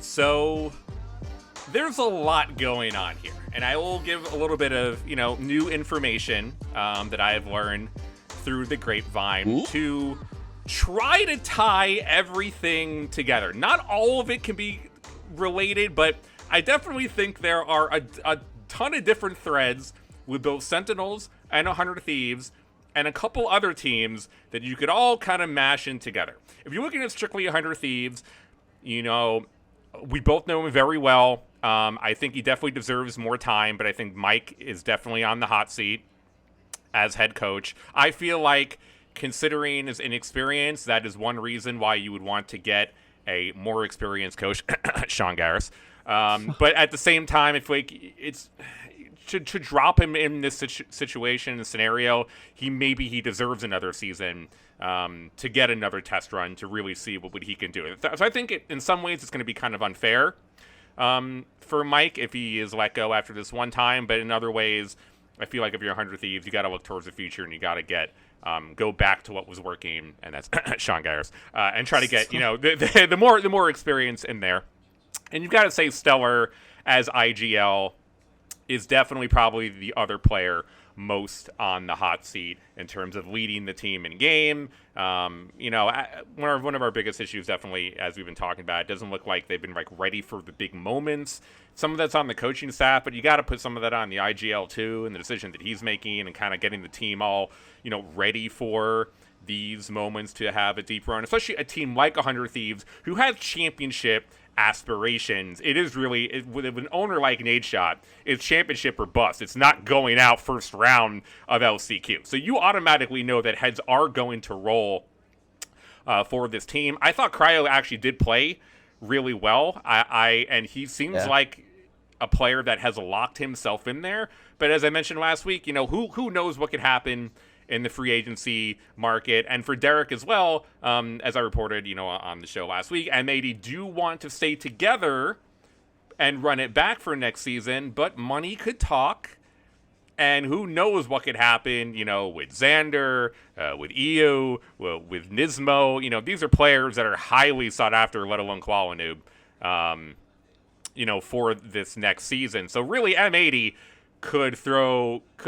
So there's a lot going on here, and I will give a little bit of, new information that I have learned through the grapevine to try to tie everything together. Not all of it can be related, but I definitely think there are a ton of different threads with both Sentinels and 100 Thieves and a couple other teams that you could all kind of mash in together. If you're looking at strictly 100 Thieves, we both know him very well. I think he definitely deserves more time, but I think Mike is definitely on the hot seat as head coach. I feel like, considering his inexperience, that is one reason why you would want to get a more experienced coach, Seangares. But at the same time, if it's to drop him in this situation, this scenario, he deserves another season to get another test run to really see what he can do. So I think in some ways it's going to be kind of unfair for Mike if he is let go after this one time. But in other ways, I feel like if you're 100 Thieves, you got to look towards the future and you got to go back to what was working, and that's Seangares, and try to get the more experience in there. And you've got to say Stellar as IGL is definitely probably the other player most on the hot seat in terms of leading the team in game. One of our biggest issues, definitely, as we've been talking about, it doesn't look like they've been ready for the big moments. Some of that's on the coaching staff, but you got to put some of that on the IGL too, and the decision that he's making, and kind of getting the team all ready for these moments to have a deep run, especially a team like 100 Thieves who has championship aspirations. It is really, with an owner like Nadeshot, it's championship or bust. It's not going out first round of LCQ. So you automatically know that heads are going to roll for this team. I thought Cryo actually did play really well. And he seems like a player that has locked himself in there. But as I mentioned last week, who knows what could happen in the free agency market. And for Derek as well, as I reported, on the show last week, M80 do want to stay together and run it back for next season, but money could talk. And who knows what could happen, with Xander, with EU, with Nismo. These are players that are highly sought after, let alone Qualinoob, for this next season. So really, M80 could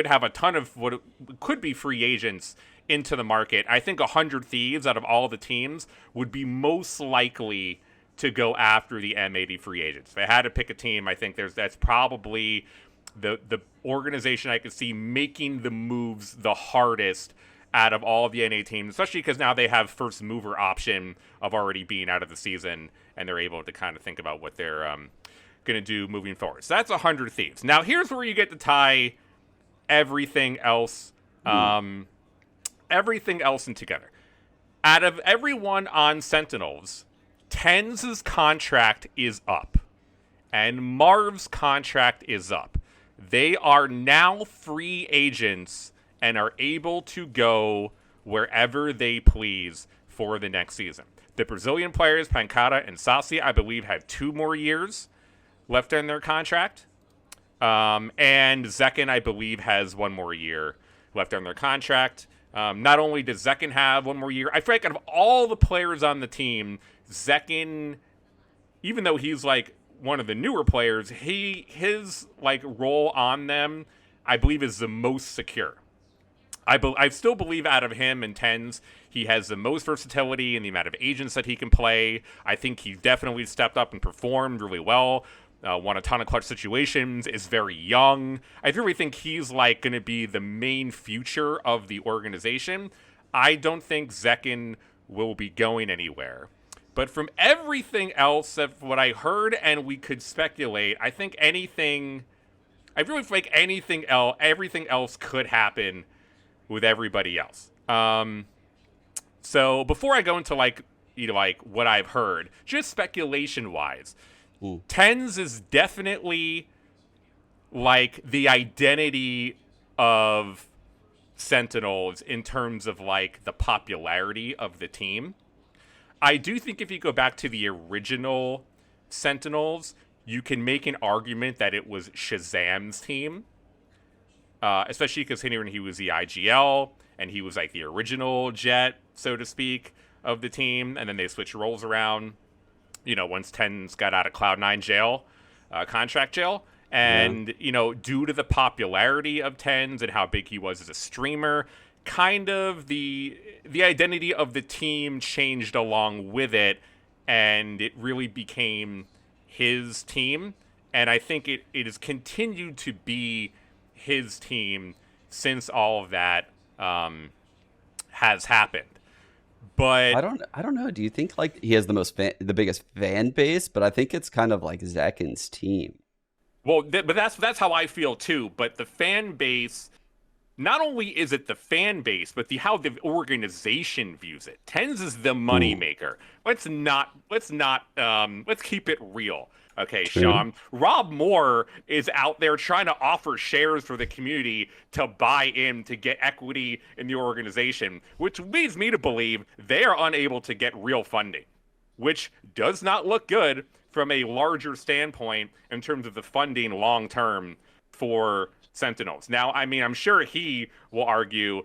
have a ton of what could be free agents into the market. I think 100 Thieves out of all the teams would be most likely to go after the M80 free agents. If I had to pick a team, I think that's probably the organization I could see making the moves the hardest out of all of the NA teams, especially because now they have first mover option of already being out of the season, and they're able to kind of think about what they're going to do moving forward. So that's 100 Thieves. Now here's where you get to tie everything else in together. Out of everyone on Sentinels, TenZ's contract is up and Marv's contract is up. They are now free agents and are able to go wherever they please for the next season. The Brazilian players, Pancada and Sassi, I believe, have 2 more years left in their contract. And Zekin, I believe, has 1 more year left on their contract. Not only does Zekin have 1 more year, I feel like out of all the players on the team, Zekin, even though he's one of the newer players, his role on them, I believe, is the most secure. I still believe out of him and TenZ, he has the most versatility in the amount of agents that he can play. I think he definitely stepped up and performed really well. Won a ton of clutch situations, is very young. I really think he's going to be the main future of the organization. I don't think Zekin will be going anywhere. But from everything else of what I heard and we could speculate, I think everything else could happen with everybody else. So before I go into what I've heard, just speculation wise, TenZ is definitely the identity of Sentinels in terms of the popularity of the team. I do think if you go back to the original Sentinels, you can make an argument that it was Shazam's team, especially because he was the IGL and he was the original Jet, so to speak, of the team, and then they switched roles around. once TenZ got out of Cloud9 jail, contract jail. And, due to the popularity of TenZ and how big he was as a streamer, kind of the identity of the team changed along with it, and it really became his team. And I think it has continued to be his team since all of that has happened. But I don't know. Do you think like he has the biggest fan base? But I think it's kind of like Zekin's team. Well, but that's how I feel too. But the fan base, not only is it the fan base, but how the organization views it. TenZ is the moneymaker. Let's keep it real. Okay, True. Sean. Rob Moore is out there trying to offer shares for the community to buy in to get equity in the organization, which leads me to believe they are unable to get real funding, which does not look good from a larger standpoint in terms of the funding long term for Sentinels. Now, I mean, I'm sure he will argue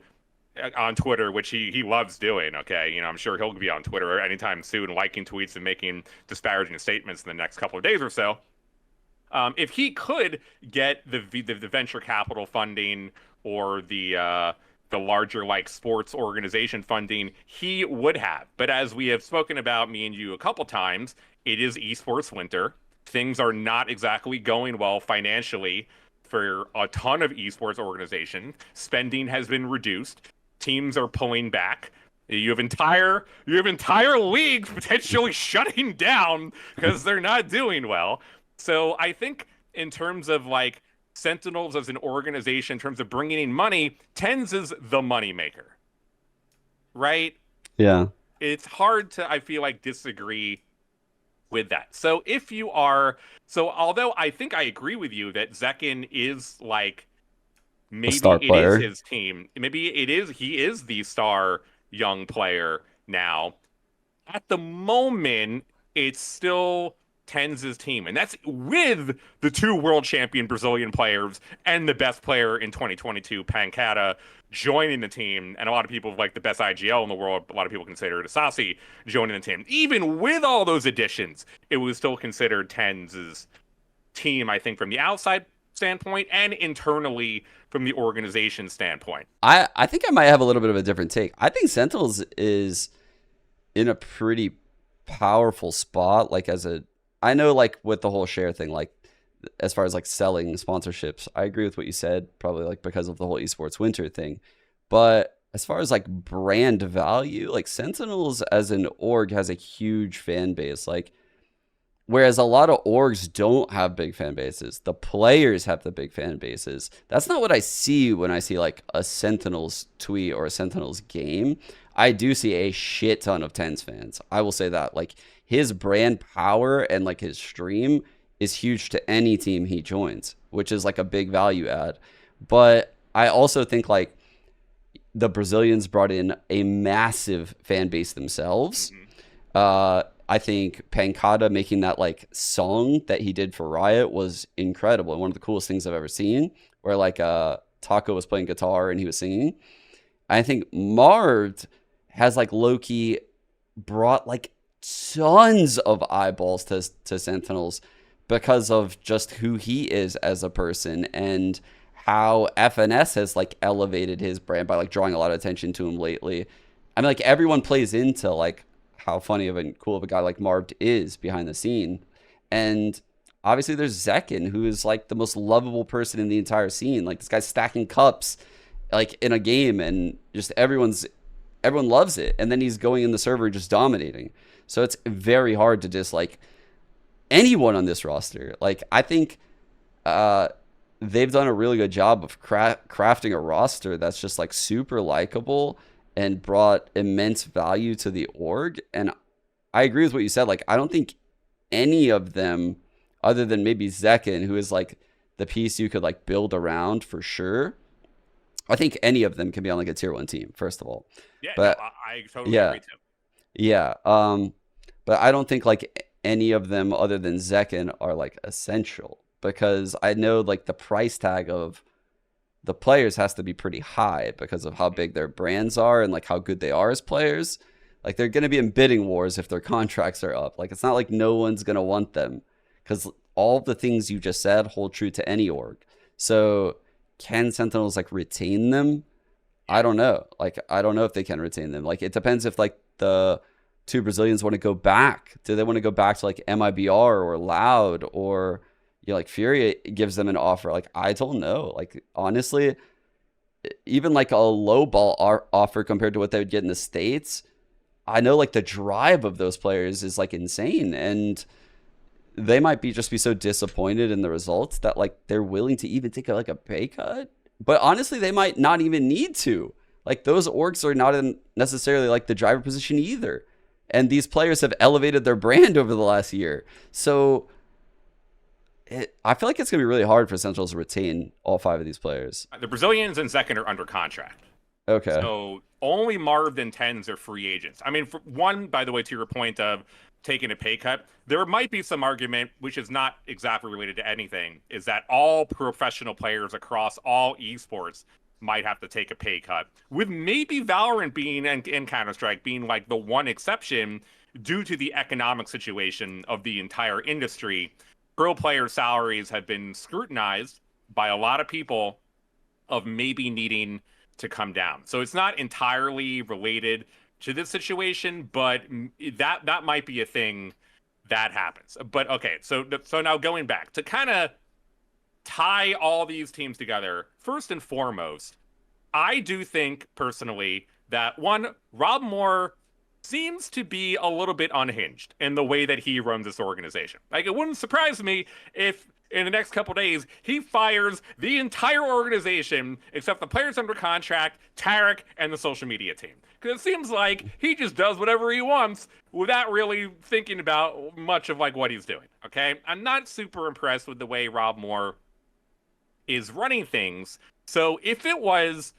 on Twitter, which he loves doing, okay? I'm sure he'll be on Twitter anytime soon, liking tweets and making disparaging statements in the next couple of days or so. If he could get the venture capital funding or the larger like sports organization funding, he would have. But as we have spoken about, me and you a couple times, it is esports winter. Things are not exactly going well financially for a ton of esports organizations. Spending has been reduced. Teams are pulling back. You have entire leagues potentially shutting down because they're not doing well. So I think in terms of like Sentinels as an organization, in terms of bringing in money, TenZ is the moneymaker, right? Yeah. It's hard to, I feel like, disagree with that. So although I think I agree with you that Zekin is like, maybe it is his team. Maybe he is the star young player now. At the moment, it's still TenZ's team. And that's with the 2 world champion Brazilian players and the best player in 2022, Pancada, joining the team. And a lot of people like the best IGL in the world. A lot of people consider it Asasi joining the team. Even with all those additions, it was still considered TenZ's team, I think, from the outside standpoint and internally from the organization standpoint. I think I might have a little bit of a different take. I think Sentinels is in a pretty powerful spot. Like I know like with the whole share thing, like as far as like selling sponsorships, I agree with what you said, probably like because of the whole esports winter thing. But as far as like brand value, like Sentinels as an org has a huge fan base. Like, whereas a lot of orgs don't have big fan bases, the players have the big fan bases. That's not what I see when I see like a Sentinels tweet or a Sentinels game. I do see a shit ton of TenZ fans. I will say that. Like his brand power and like his stream is huge to any team he joins, which is like a big value add. But I also think like the Brazilians brought in a massive fan base themselves. I think Pancada making that like song that he did for Riot was incredible and one of the coolest things I've ever seen, where like Taco was playing guitar and he was singing. I think Marved has like low-key brought like tons of eyeballs to Sentinels because of just who he is as a person and how FNS has like elevated his brand by like drawing a lot of attention to him lately. I mean, like everyone plays into like how funny of and cool of a guy like Marved is behind the scene. And obviously there's Zekin, who is like the most lovable person in the entire scene. Like this guy's stacking cups like in a game and just everyone loves it. And then he's going in the server just dominating. So it's very hard to dislike anyone on this roster. Like I think they've done a really good job of crafting a roster that's just like super likable and brought immense value to the org. And I agree with what you said. Like, I don't think any of them, other than maybe Zekin, who is like the piece you could like build around for sure. I think any of them can be on like a tier 1 team, first of all. Yeah, but no, I totally agree too. Yeah. But I don't think like any of them other than Zekin are like essential, because I know like the price tag of the players has to be pretty high because of how big their brands are and like how good they are as players. Like they're going to be in bidding wars if their contracts are up. Like it's not like no one's going to want them, because all the things you just said hold true to any org. So can Sentinels like retain them? I don't know. Like I don't know if they can retain them. Like it depends if like the two Brazilians want to go back. Do they want to go back to like MIBR or Loud, or like Fury gives them an offer? Like I don't know. Like honestly, even like a low ball offer compared to what they would get in the States, I know like the drive of those players is like insane, and they might just be so disappointed in the results that like they're willing to even take like a pay cut. But honestly, they might not even need to. Like those orgs are not in necessarily like the driver position either, and these players have elevated their brand over the last year. So I feel like it's gonna be really hard for Sentinels to retain all 5 of these players. The Brazilians in second are under contract. Okay. So only Marv and TenZ are free agents. I mean, for one, by the way, to your point of taking a pay cut, there might be some argument, which is not exactly related to anything, is that all professional players across all esports might have to take a pay cut, with maybe Valorant being and Counter-Strike being like the one exception due to the economic situation of the entire industry. Pro player salaries have been scrutinized by a lot of people of maybe needing to come down. So it's not entirely related to this situation, but that might be a thing that happens. But okay, so now going back to kind of tie all these teams together, first and foremost, I do think personally that one, Rob Moore seems to be a little bit unhinged in the way that he runs this organization. Like, it wouldn't surprise me if in the next couple days he fires the entire organization except the players under contract, Tarek, and the social media team. Because it seems like he just does whatever he wants without really thinking about much of like what he's doing. Okay, I'm not super impressed with the way Rob Moore is running things. So if it was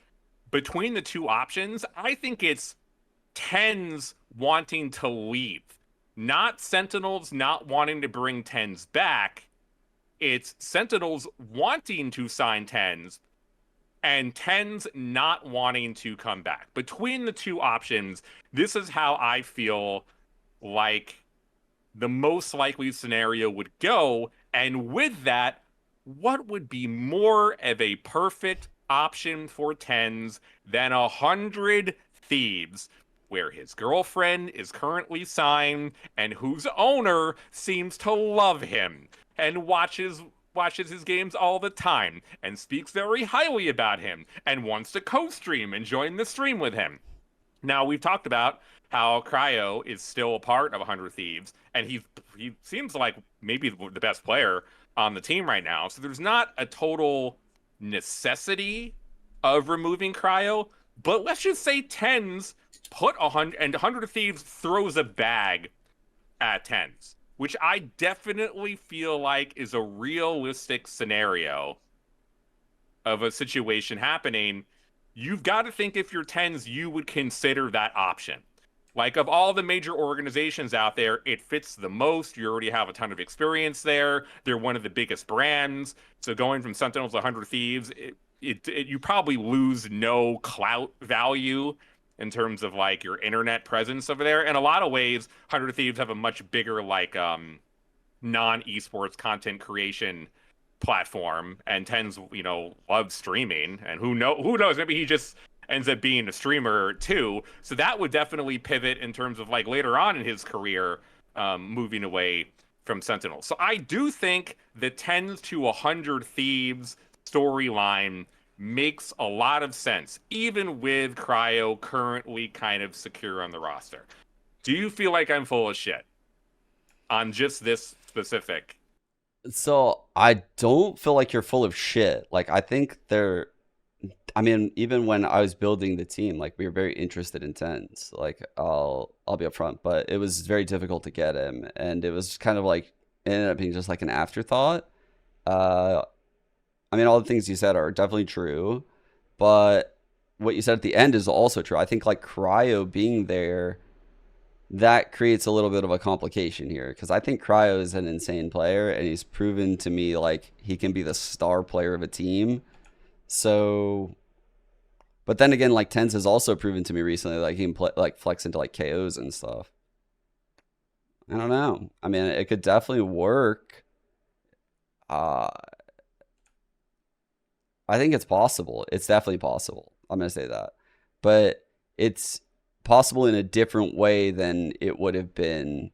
between the two options, I think it's TenZ wanting to leave, not Sentinels not wanting to bring TenZ back. It's Sentinels wanting to sign TenZ and TenZ not wanting to come back. Between the two options, this is how I feel like the most likely scenario would go. And with that, what would be more of a perfect option for TenZ than 100 Thieves, where his girlfriend is currently signed and whose owner seems to love him and watches his games all the time and speaks very highly about him and wants to co-stream and join the stream with him. Now, we've talked about how Cryo is still a part of 100 Thieves, and he seems like maybe the best player on the team right now. So there's not a total necessity of removing Cryo, but let's just say TenZ put 100 Thieves throws a bag at TenZ, which I definitely feel like is a realistic scenario of a situation happening. You've got to think if you're TenZ, you would consider that option. Like, of all the major organizations out there, it fits the most. You already have a ton of experience there. They're one of the biggest brands. So going from Sentinels to 100 Thieves, you probably lose no clout value in terms of like your internet presence over there. In a lot of ways, 100 Thieves have a much bigger like non-esports content creation platform, and TenZ, loves streaming, and who knows, maybe he just ends up being a streamer too. So that would definitely pivot in terms of like later on in his career, moving away from Sentinels. So I do think the TenZ to 100 Thieves storyline makes a lot of sense, even with Cryo currently kind of secure on the roster. Do you feel like I'm full of shit on just this specific? So I don't feel like you're full of shit. Like, I think even when I was building the team, like, we were very interested in TenZ. Like, I'll be upfront, but it was very difficult to get him, and it was kind of like, it ended up being just like an afterthought. All the things you said are definitely true, but what you said at the end is also true. I think like Cryo being there, that creates a little bit of a complication here, because I think Cryo is an insane player, and he's proven to me like he can be the star player of a team. So But then again, like TenZ has also proven to me recently, like he can play, like flex into like KOs and stuff. I don't know. I mean, it could definitely work. I think it's possible. It's definitely possible. I'm gonna say that, but it's possible in a different way than it would have been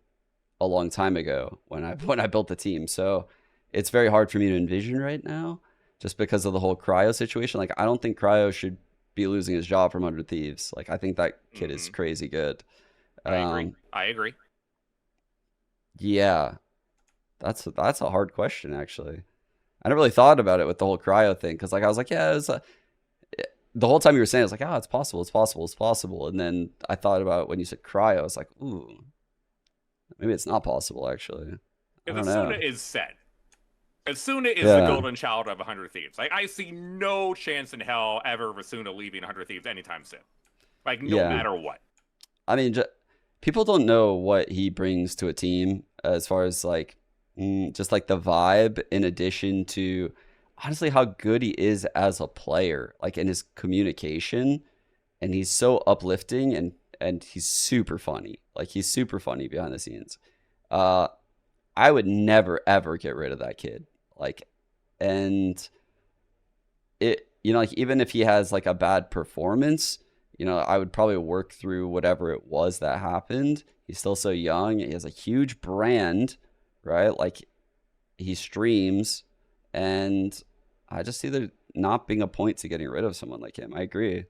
a long time ago when I built the team. So it's very hard for me to envision right now, just because of the whole Cryo situation. Like, I don't think Cryo should be losing his job from 100 Thieves. Like, I think that kid is crazy good. I agree. Yeah, that's a hard question actually. I never really thought about it with the whole Cryo thing, because like I was like, yeah, it was the whole time you were saying, I was like, oh, it's possible, it's possible, it's possible. And then I thought about it when you said Cryo. I was like, ooh, maybe it's not possible actually. If I don't know. Asuna is set, Asuna is the golden child of 100 Thieves. Like, I see no chance in hell ever of Asuna leaving 100 Thieves anytime soon. Like, no matter what. I mean, people don't know what he brings to a team as far as like just like the vibe, in addition to honestly how good he is as a player, like in his communication, and he's so uplifting, and he's super funny. Like, he's super funny behind the scenes. I would never ever get rid of that kid. Like, and it, like, even if he has like a bad performance, I would probably work through whatever it was that happened. He's still so young. He has a huge brand, right? Like, he streams, and I just see there not being a point to getting rid of someone like him. I agree.